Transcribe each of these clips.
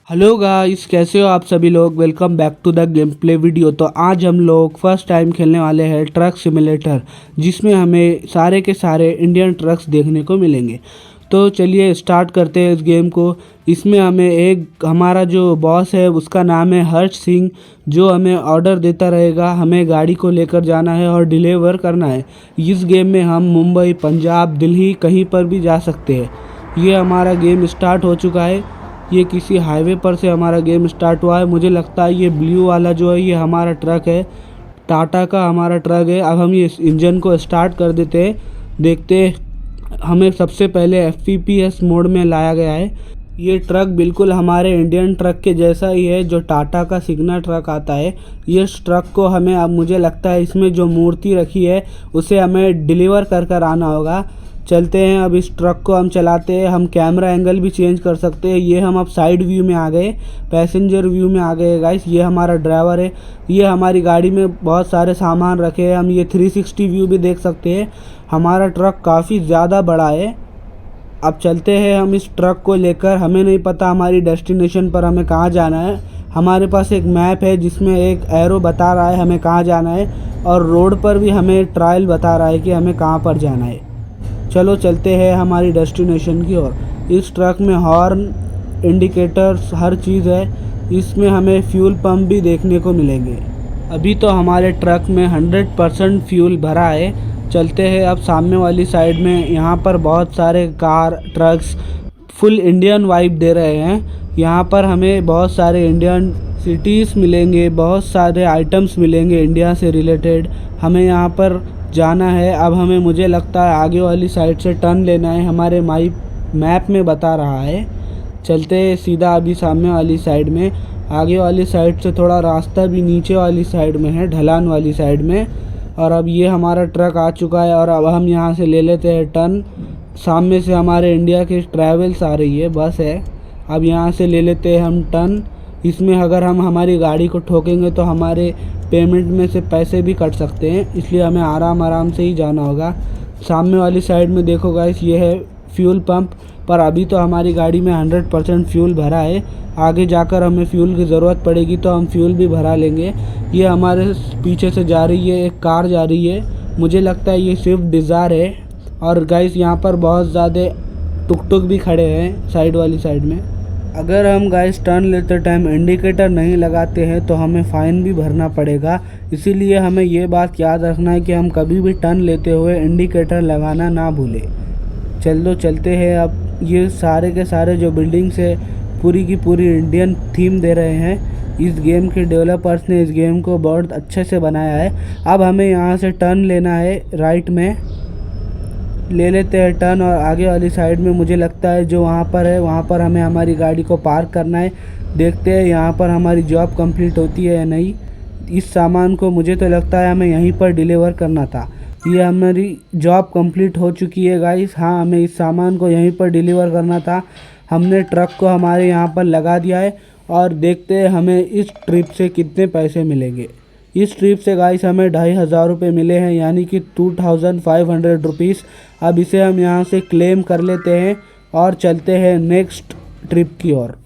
Hello guys, कैसे हो आप सभी लोग। Welcome back to the game play video. तो आज हम लोग फर्स्ट टाइम खेलने वाले हैं ट्रक सिमुलेटर, जिसमें हमें सारे के सारे इंडियन ट्रक्स देखने को मिलेंगे। तो चलिए स्टार्ट करते हैं इस गेम को। इसमें हमें एक हमारा जो बॉस है उसका नाम है हर्ष सिंह, जो हमें ऑर्डर देता रहेगा। हमें गाड़ी को लेकर जाना है और डिलीवर करना है। इस गेम में हम मुंबई, पंजाब, दिल्ली कहीं पर भी जा सकते हैं। ये हमारा गेम स्टार्ट हो चुका है। ये किसी हाईवे पर से हमारा गेम स्टार्ट हुआ है। मुझे लगता है ये ब्लू वाला जो है ये हमारा ट्रक है, टाटा का हमारा ट्रक है। अब हम ये इंजन को स्टार्ट कर देते हैं। देखते हैं, हमें सबसे पहले FPS मोड में लाया गया है। ये ट्रक बिल्कुल हमारे इंडियन ट्रक के जैसा ही है, जो टाटा का सिग्नल ट्रक आता है। इस ट्रक को हमें, अब मुझे लगता है इसमें जो मूर्ति रखी है उसे हमें डिलीवर कर कर आना होगा। चलते हैं, अब इस ट्रक को हम चलाते हैं। हम कैमरा एंगल भी चेंज कर सकते हैं। ये हम अब साइड व्यू में आ गए, पैसेंजर व्यू में आ गए गाइस। ये हमारा ड्राइवर है। ये हमारी गाड़ी में बहुत सारे सामान रखे हैं। हम ये 360 व्यू भी देख सकते हैं। हमारा ट्रक काफ़ी ज़्यादा बड़ा है। अब चलते हैं हम इस ट्रक को लेकर। हमें नहीं पता हमारी डेस्टिनेशन पर हमें कहाँ जाना है। हमारे पास एक मैप है जिसमें एक एरो बता रहा है हमें कहाँ जाना है, और रोड पर भी हमें ट्रायल बता रहा है कि हमें कहाँ पर जाना है। चलो चलते हैं हमारी डेस्टिनेशन की ओर। इस ट्रक में हॉर्न, इंडिकेटर्स, हर चीज़ है। इसमें हमें फ्यूल पंप भी देखने को मिलेंगे। अभी तो हमारे ट्रक में 100% फ्यूल भरा है। चलते हैं अब सामने वाली साइड में। यहाँ पर बहुत सारे car, trucks full Indian vibe दे रहे हैं। यहाँ पर हमें बहुत सारे इंडियन सिटीज़ मिलेंगे, बहुत सारे आइटम्स मिलेंगे इंडिया से रिलेटेड। हमें यहाँ पर जाना है। अब हमें, मुझे लगता है आगे वाली साइड से टर्न लेना है, हमारे मैप में बता रहा है। चलते हैं सीधा अभी सामने वाली साइड में। आगे वाली साइड से थोड़ा रास्ता भी नीचे वाली साइड में है, ढलान वाली साइड में। और अब ये हमारा ट्रक आ चुका है और अब हम यहाँ से ले लेते हैं टर्न। सामने से हमारे इंडिया की ट्रैवल्स आ रही है, बस है। अब यहाँ से ले लेते हैं हम टर्न। इसमें अगर हम हमारी गाड़ी को ठोकेंगे तो हमारे पेमेंट में से पैसे भी कट सकते हैं, इसलिए हमें आराम से ही जाना होगा। सामने वाली साइड में देखो गाइस, ये है फ्यूल पंप। पर अभी तो हमारी गाड़ी में 100% फ्यूल भरा है। आगे जाकर हमें फ्यूल की ज़रूरत पड़ेगी तो हम फ्यूल भी भरा लेंगे। ये हमारे पीछे से जा रही है, एक कार जा रही है। मुझे लगता है ये स्विफ्ट डिज़ायर है। और गाइस यहाँ पर बहुत ज़्यादा टुक भी खड़े हैं साइड वाली साइड में। अगर हम गाइस टर्न लेते टाइम इंडिकेटर नहीं लगाते हैं तो हमें फ़ाइन भी भरना पड़ेगा। इसीलिए हमें ये बात याद रखना है कि हम कभी भी टर्न लेते हुए इंडिकेटर लगाना ना भूलें। चलते हैं। अब ये सारे के सारे जो बिल्डिंग्स है पूरी की पूरी इंडियन थीम दे रहे हैं। इस गेम के डेवलपर्स ने इस गेम को बहुत अच्छे से बनाया है। अब हमें यहाँ से टर्न लेना है, राइट में ले लेते हैं टर्न। और आगे वाली साइड में मुझे लगता है जो वहाँ पर है वहाँ पर हमें हमारी गाड़ी को पार्क करना है। देखते हैं यहाँ पर हमारी जॉब कंप्लीट होती है या नहीं। इस सामान को मुझे तो लगता है हमें यहीं पर डिलीवर करना था। ये हमारी जॉब कंप्लीट हो चुकी है गाइस। हाँ, हमें इस सामान को यहीं पर डिलीवर करना था। हमने ट्रक को हमारे यहाँ पर लगा दिया है और देखते हैं हमें इस ट्रिप से कितने पैसे मिलेंगे। इस ट्रिप से गाइस हमें 2500 रुपये मिले हैं, यानी कि 2500 रुपीज़। अब इसे हम यहाँ से क्लेम कर लेते हैं और चलते हैं नेक्स्ट ट्रिप की ओर।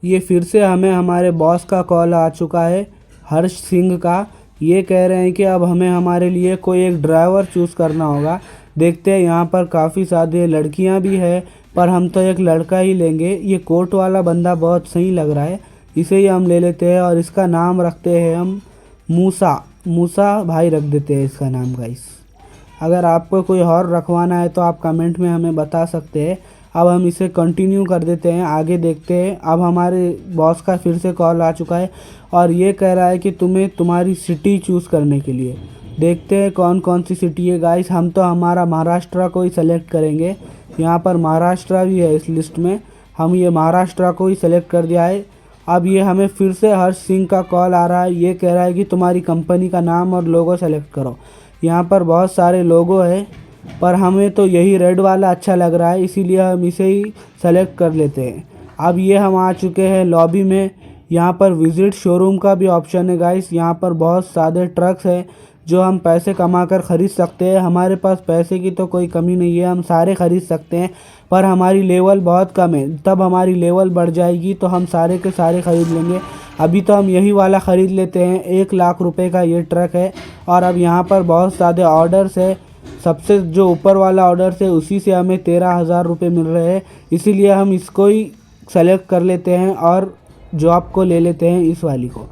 ये फिर से हमें हमारे बॉस का कॉल आ चुका है, हर्ष सिंह का। ये कह रहे हैं कि अब हमें हमारे लिए कोई एक ड्राइवर चूज़ करना होगा। देखते हैं, यहाँ पर काफ़ी सारी लड़कियाँ भी है, पर हम तो एक लड़का ही लेंगे। ये कोट वाला बंदा बहुत सही लग रहा है, इसे ही हम ले लेते हैं। और इसका नाम रखते हैं हम मूसा भाई रख देते हैं इसका नाम गाइस। अगर आपको कोई और रखवाना है तो आप कमेंट में हमें बता सकते हैं। अब हम इसे कंटिन्यू कर देते हैं, आगे देखते हैं। अब हमारे बॉस का फिर से कॉल आ चुका है और ये कह रहा है कि तुम्हें तुम्हारी सिटी चूज़ करने के लिए। देखते हैं कौन कौन सी सिटी है गाइस। हम तो हमारा महाराष्ट्र को ही सेलेक्ट करेंगे। यहाँ पर महाराष्ट्र भी है इस लिस्ट में। हम ये महाराष्ट्र को ही सेलेक्ट कर दिया है। अब ये हमें फिर से हर्ष सिंह का कॉल आ रहा है। ये कह रहा है कि तुम्हारी कंपनी का नाम और लोगो सेलेक्ट करो। यहाँ पर बहुत सारे लोगो है, पर हमें तो यही रेड वाला अच्छा लग रहा है, इसीलिए हम इसे ही सेलेक्ट कर लेते हैं। अब ये हम आ चुके हैं लॉबी में। यहाँ पर विज़िट शोरूम का भी ऑप्शन है गाइस। यहाँ पर बहुत सारे ट्रक्स हैं जो हम पैसे कमा कर ख़रीद सकते हैं। हमारे पास पैसे की तो कोई कमी नहीं है, हम सारे ख़रीद सकते हैं, पर हमारी लेवल बहुत कम है। तब हमारी लेवल बढ़ जाएगी तो हम सारे के सारे ख़रीद लेंगे। अभी तो हम यही वाला ख़रीद लेते हैं। 1 लाख रुपए का ये ट्रक है और अब यहाँ पर बहुत ज़्यादा ऑर्डर्स है। सबसे जो ऊपर वाला ऑर्डर्स है उसी से हमें 13,000 रुपये मिल रहे हैं, इसीलिए हम इसको ही सेलेक्ट कर लेते हैं और जॉब को ले लेते हैं इस वाली को।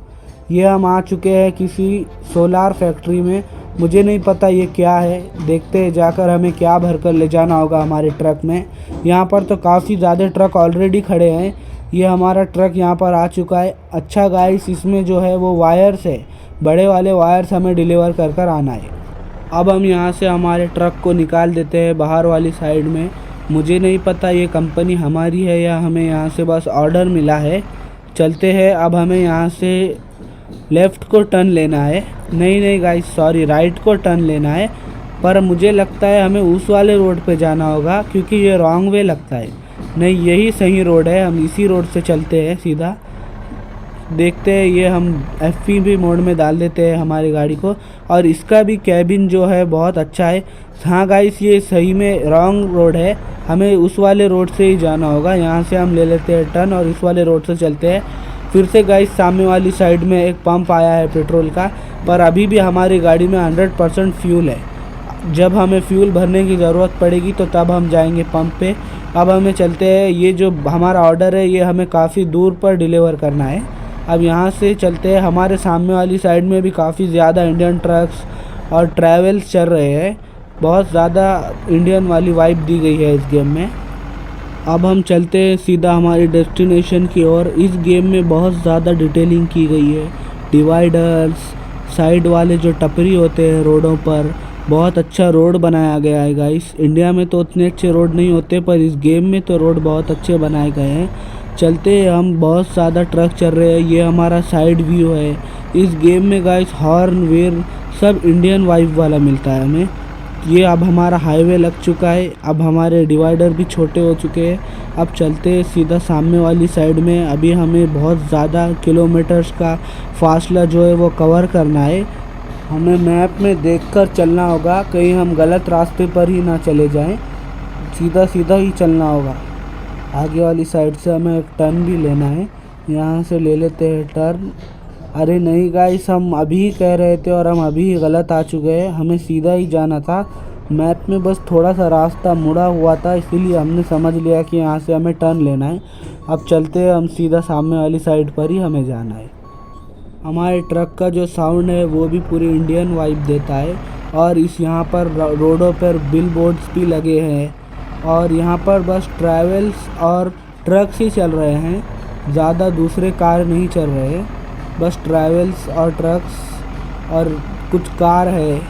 ये हम आ चुके हैं किसी सोलार फैक्ट्री में। मुझे नहीं पता ये क्या है, देखते हैं जाकर हमें क्या भर कर ले जाना होगा हमारे ट्रक में। यहाँ पर तो काफ़ी ज़्यादा ट्रक ऑलरेडी खड़े हैं। ये हमारा ट्रक यहाँ पर आ चुका है। अच्छा गाइस, इसमें जो है वो वायर्स है, बड़े वाले वायर्स हमें डिलीवर कर कर आना है। अब हम यहाँ से हमारे ट्रक को निकाल देते हैं बाहर वाली साइड में। मुझे नहीं पता ये कंपनी हमारी है या हमें यहाँ से बस ऑर्डर मिला है। चलते हैं। अब हमें यहाँ से लेफ़्ट को टर्न लेना है, नहीं गाइस सॉरी, राइट को टर्न लेना है। पर मुझे लगता है हमें उस वाले रोड पे जाना होगा क्योंकि ये रॉन्ग वे लगता है। नहीं, यही सही रोड है, हम इसी रोड से चलते हैं सीधा। देखते हैं, ये हम FPV मोड में डाल देते हैं हमारी गाड़ी को। और इसका भी कैबिन जो है बहुत अच्छा है। हाँ गाइस, ये सही में रॉन्ग रोड है, हमें उस वाले रोड से ही जाना होगा। यहाँ से हम ले लेते हैं टर्न और इस वाले रोड से चलते हैं। फिर से गाइस सामने वाली साइड में एक पंप आया है पेट्रोल का, पर अभी भी हमारी गाड़ी में 100% फ्यूल है। जब हमें फ्यूल भरने की ज़रूरत पड़ेगी तो तब हम जाएंगे पंप पे। अब हमें चलते हैं। ये जो हमारा ऑर्डर है ये हमें काफ़ी दूर पर डिलीवर करना है। अब यहाँ से चलते हैं। हमारे सामने वाली साइड में भी काफ़ी ज़्यादा इंडियन ट्रक्स और ट्रैवल्स चल रहे हैं। बहुत ज़्यादा इंडियन वाली वाइब दी गई है इस गेम में। अब हम चलते हैं सीधा हमारी डेस्टिनेशन की ओर। इस गेम में बहुत ज़्यादा डिटेलिंग की गई है। डिवाइडर्स, साइड वाले जो टपरी होते हैं रोडों पर, बहुत अच्छा रोड बनाया गया है गाइस। इंडिया में तो उतने अच्छे रोड नहीं होते, पर इस गेम में तो रोड बहुत अच्छे बनाए गए हैं। चलते हैं हम। बहुत ज़्यादा ट्रक चल रहे हैं। ये हमारा साइड व्यू है। इस गेम में गाइस हॉर्न वेयर सब इंडियन वाइब वाला मिलता है हमें। ये अब हमारा हाईवे लग चुका है। अब हमारे डिवाइडर भी छोटे हो चुके हैं। अब चलते हैं सीधा सामने वाली साइड में। अभी हमें बहुत ज़्यादा किलोमीटर्स का फासला जो है वो कवर करना है। हमें मैप में देखकर चलना होगा, कहीं हम गलत रास्ते पर ही ना चले जाएं। सीधा सीधा ही चलना होगा। आगे वाली साइड से हमें एक टर्न भी लेना है, यहाँ से ले लेते हैं टर्न। अरे नहीं गाइस, हम अभी कह रहे थे और हम अभी गलत आ चुके हैं। हमें सीधा ही जाना था। मैप में बस थोड़ा सा रास्ता मुड़ा हुआ था, इसीलिए हमने समझ लिया कि यहाँ से हमें टर्न लेना है। अब चलते हैं हम सीधा सामने वाली साइड पर ही हमें जाना है। हमारे ट्रक का जो साउंड है वो भी पूरी इंडियन वाइब देता है। और इस यहाँ पर रोडों पर बिल बोर्ड्स भी लगे हैं और यहाँ पर बस ट्रैवल्स और ट्रक्स ही चल रहे हैं, ज़्यादा दूसरे कार नहीं चल रहे हैं। बस ट्रैवल्स और ट्रक्स और कुछ कार है।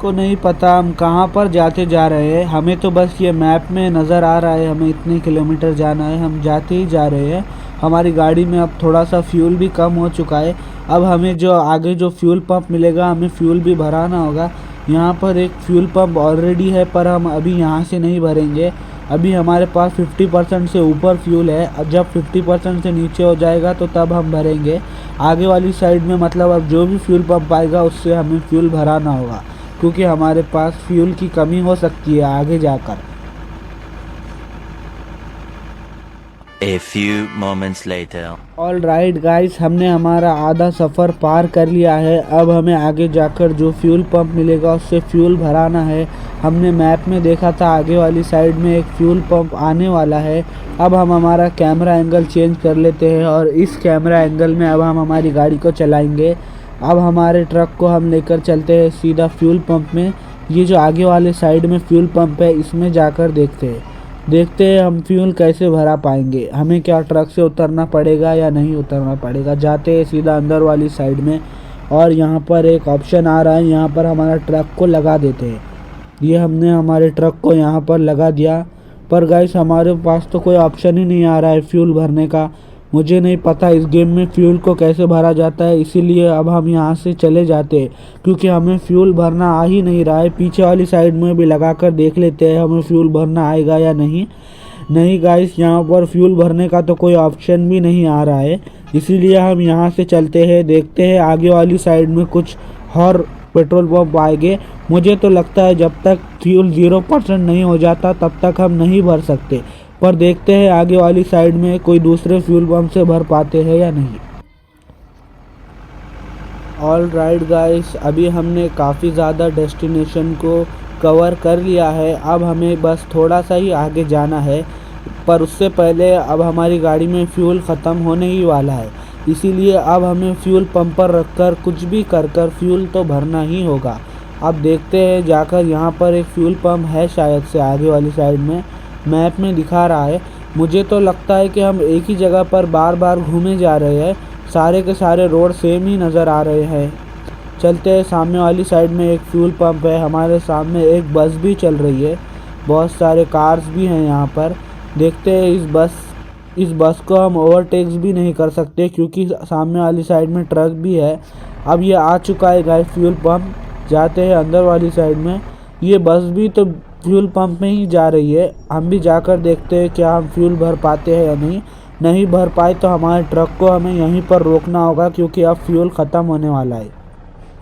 को नहीं पता हम कहाँ पर जाते जा रहे हैं। हमें तो बस ये मैप में नज़र आ रहा है हमें इतने किलोमीटर जाना है, हम जाते ही जा रहे हैं। हमारी गाड़ी में अब थोड़ा सा फ्यूल भी कम हो चुका है। अब हमें जो आगे जो फ्यूल पंप मिलेगा हमें फ्यूल भी भराना होगा। यहाँ पर एक फ्यूल पंप ऑलरेडी है, पर हम अभी यहाँ से नहीं भरेंगे। अभी हमारे पास 50% से ऊपर फ्यूल है। अब जब 50% से नीचे हो जाएगा तो तब हम भरेंगे। आगे वाली साइड में मतलब अब जो भी फ्यूल पंप आएगा उससे हमें फ्यूल भराना होगा, क्योंकि हमारे पास फ्यूल की कमी हो सकती है आगे जाकर। A few moments later. All right guys, हमने हमारा आधा सफ़र पार कर लिया है। अब हमें आगे जाकर जो फ्यूल पंप मिलेगा उससे फ्यूल भराना है। हमने मैप में देखा था आगे वाली साइड में एक फ्यूल पंप आने वाला है। अब हम हमारा कैमरा एंगल चेंज कर लेते हैं और इस कैमरा एंगल में अब हम हमारी गाड़ी को चलाएंगे। अब हमारे ट्रक को हम लेकर चलते हैं सीधा फ्यूल पंप में। ये जो आगे वाले साइड में फ्यूल पंप है इसमें जाकर देखते हैं हम फ्यूल कैसे भरा पाएंगे। हमें क्या ट्रक से उतरना पड़ेगा या नहीं उतरना पड़ेगा। जाते हैं सीधा अंदर वाली साइड में और यहाँ पर एक ऑप्शन आ रहा है, यहाँ पर हमारा ट्रक को लगा देते हैं। ये हमने हमारे ट्रक को यहाँ पर लगा दिया, पर गाइस हमारे पास तो कोई ऑप्शन ही नहीं आ रहा है फ्यूल भरने का। मुझे नहीं पता इस गेम में फ्यूल को कैसे भरा जाता है, इसीलिए अब हम यहाँ से चले जाते हैं क्योंकि हमें फ्यूल भरना आ ही नहीं रहा है। पीछे वाली साइड में भी लगा कर देख लेते हैं हमें फ्यूल भरना आएगा या नहीं। नहीं गाइस, यहाँ पर फ्यूल भरने का तो कोई ऑप्शन भी नहीं आ रहा है, इसीलिए हम यहाँ से चलते हैं। देखते हैं आगे वाली साइड में कुछ और पेट्रोल पंप आएंगे। मुझे तो लगता है जब तक फ्यूल 0% नहीं हो जाता तब तक हम नहीं भर सकते, पर देखते हैं आगे वाली साइड में कोई दूसरे फ्यूल पंप से भर पाते हैं या नहीं। ऑल राइट गाइस, अभी हमने काफ़ी ज़्यादा डेस्टिनेशन को कवर कर लिया है। अब हमें बस थोड़ा सा ही आगे जाना है, पर उससे पहले अब हमारी गाड़ी में फ्यूल ख़त्म होने ही वाला है, इसीलिए अब हमें फ्यूल पंप पर रखकर कुछ भी कर फ्यूल तो भरना ही होगा। अब देखते हैं जाकर, यहाँ पर एक फ्यूल पंप है शायद से आगे वाली साइड में, मैप में दिखा रहा है। मुझे तो लगता है कि हम एक ही जगह पर बार बार घूमे जा रहे हैं, सारे के सारे रोड सेम ही नज़र आ रहे हैं। चलते हैं, सामने वाली साइड में एक फ्यूल पंप है, हमारे सामने एक बस भी चल रही है, बहुत सारे कार्स भी हैं यहाँ पर। देखते हैं इस बस को हम ओवरटेक्स भी नहीं कर सकते क्योंकि सामने वाली साइड में ट्रक भी है। अब ये आ चुका है गाइस फ्यूल पंप, जाते हैं अंदर वाली साइड में। ये बस भी तो फ्यूल पंप में ही जा रही है, हम भी जाकर देखते हैं क्या हम फ्यूल भर पाते हैं या नहीं भर पाए तो हमारे ट्रक को हमें यहीं पर रोकना होगा क्योंकि अब फ्यूल ख़त्म होने वाला है।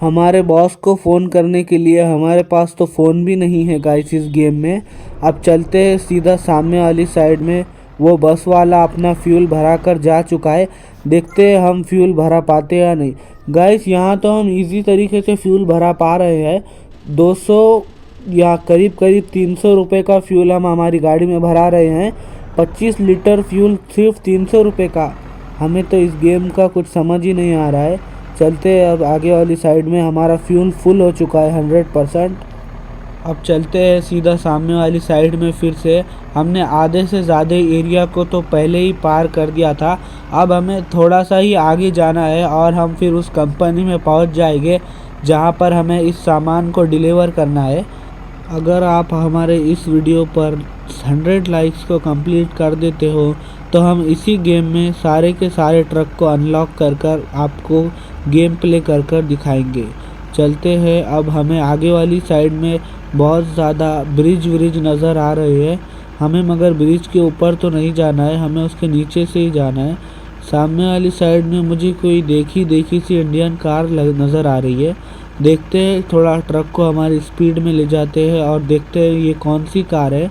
हमारे बॉस को फ़ोन करने के लिए हमारे पास तो फ़ोन भी नहीं है गाइस इस गेम में। अब चलते हैं सीधा सामने वाली साइड में, वो बस वाला अपना फ्यूल भरा कर जा चुका है, देखते हैं हम फ्यूल भरा पाते या नहीं। गाइस यहाँ तो हम इजी तरीके से फ्यूल भरा पा रहे हैं, 200 या करीब 300 रुपये का फ्यूल हम हमारी गाड़ी में भरा रहे हैं। 25 लीटर फ्यूल सिर्फ 300 रुपये का, हमें तो इस गेम का कुछ समझ ही नहीं आ रहा है। चलते हैं अब आगे वाली साइड में, हमारा फ्यूल फुल हो चुका है 100%। अब चलते हैं सीधा सामने वाली साइड में। फिर से हमने आधे से ज़्यादा एरिया को तो पहले ही पार कर दिया था, अब हमें थोड़ा सा ही आगे जाना है और हम फिर उस कंपनी में पहुंच जाएंगे जहां पर हमें इस सामान को डिलीवर करना है। अगर आप हमारे इस वीडियो पर 100 लाइक्स को कंप्लीट कर देते हो तो हम इसी गेम में सारे के सारे ट्रक को अनलॉक कर आपको गेम प्ले कर दिखाएंगे। चलते हैं, अब हमें आगे वाली साइड में बहुत ज़्यादा ब्रिज नज़र आ रहे हैं, हमें मगर ब्रिज के ऊपर तो नहीं जाना है, हमें उसके नीचे से ही जाना है। सामने वाली साइड में मुझे कोई देखी सी इंडियन कार नज़र आ रही है, देखते हैं, थोड़ा ट्रक को हमारी स्पीड में ले जाते हैं और देखते हैं ये कौन सी कार है।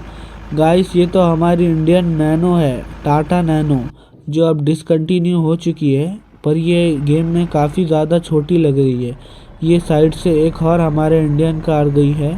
गाइस ये तो हमारी इंडियन नैनो है, टाटा नैनो, जो अब डिसकंटिन्यू हो चुकी है, पर ये गेम में काफ़ी ज़्यादा छोटी लग रही है। ये साइड से एक और हमारे इंडियन कार गई है।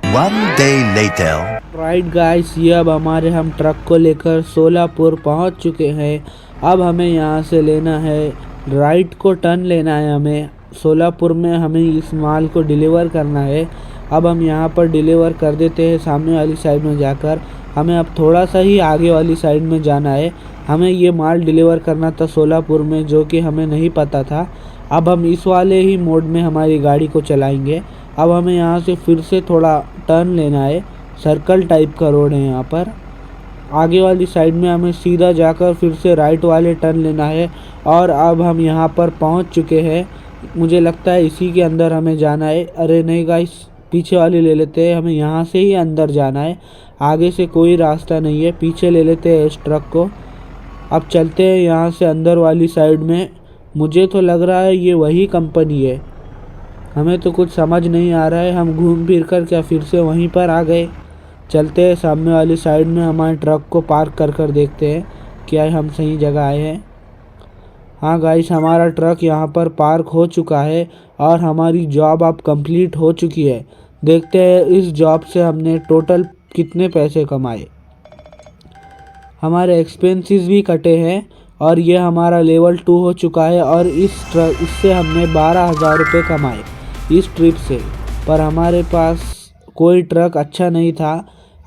One day later. Right guys, ये अब हम ट्रक को लेकर सोलापुर पहुंच चुके हैं। अब हमें यहाँ से लेना है राइट को, टर्न लेना है हमें सोलापुर में, हमें इस माल को डिलीवर करना है। अब हम यहाँ पर डिलीवर कर देते हैं सामने वाली साइड में जाकर। हमें अब थोड़ा सा ही आगे वाली साइड में जाना है, हमें ये माल डिलीवर करना था सोलापुर में, जो कि हमें नहीं पता था। अब हम इस वाले ही मोड में हमारी गाड़ी को चलाएंगे। अब हमें यहाँ से फिर से थोड़ा टर्न लेना है, सर्कल टाइप का रोड है यहाँ पर। आगे वाली साइड में हमें सीधा जाकर फिर से राइट वाले टर्न लेना है और अब हम यहाँ पर पहुँच चुके हैं। मुझे लगता है इसी के अंदर हमें जाना है। अरे नहीं गाइस, पीछे वाली ले लेते हैं, हमें यहाँ से ही अंदर जाना है, आगे से कोई रास्ता नहीं है, पीछे ले लेते हैं इस ट्रक को। अब चलते हैं यहाँ से अंदर वाली साइड में। मुझे तो लग रहा है ये वही कंपनी है, हमें तो कुछ समझ नहीं आ रहा है, हम घूम फिर कर क्या फिर से वहीं पर आ गए। चलते हैं सामने वाली साइड में, हमारे ट्रक को पार्क कर देखते हैं क्या हम सही जगह आए हैं। हाँ गाइस, हमारा ट्रक यहाँ पर पार्क हो चुका है और हमारी जॉब अब कंप्लीट हो चुकी है। देखते हैं इस जॉब से हमने टोटल कितने पैसे कमाए। हमारे एक्सपेंसेस भी कटे हैं और ये हमारा लेवल 2 हो चुका है और इससे हमने 12,000 रुपये कमाए इस ट्रिप से, पर हमारे पास कोई ट्रक अच्छा नहीं था।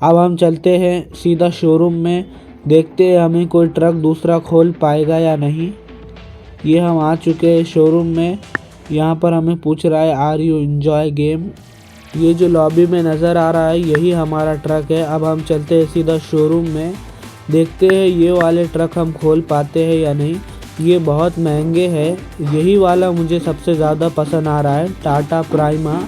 अब हम चलते हैं सीधा शोरूम में, देखते हैं हमें कोई ट्रक दूसरा खोल पाएगा या नहीं। ये हम आ चुके हैं शोरूम में, यहाँ पर हमें पूछ रहा है आर यू एंजॉय गेम। ये जो लॉबी में नज़र आ रहा है यही हमारा ट्रक है। अब हम चलते हैं सीधा शोरूम में, देखते हैं ये वाले ट्रक हम खोल पाते हैं या नहीं। ये बहुत महंगे हैं, यही वाला मुझे सबसे ज़्यादा पसंद आ रहा है, टाटा प्राइमा।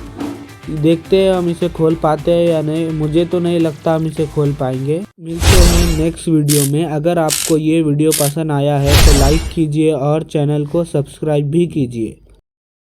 देखते हैं हम इसे खोल पाते हैं या नहीं, मुझे तो नहीं लगता हम इसे खोल पाएंगे। मिलते हैं नेक्स्ट वीडियो में। अगर आपको ये वीडियो पसंद आया है तो लाइक कीजिए और चैनल को सब्सक्राइब भी कीजिए।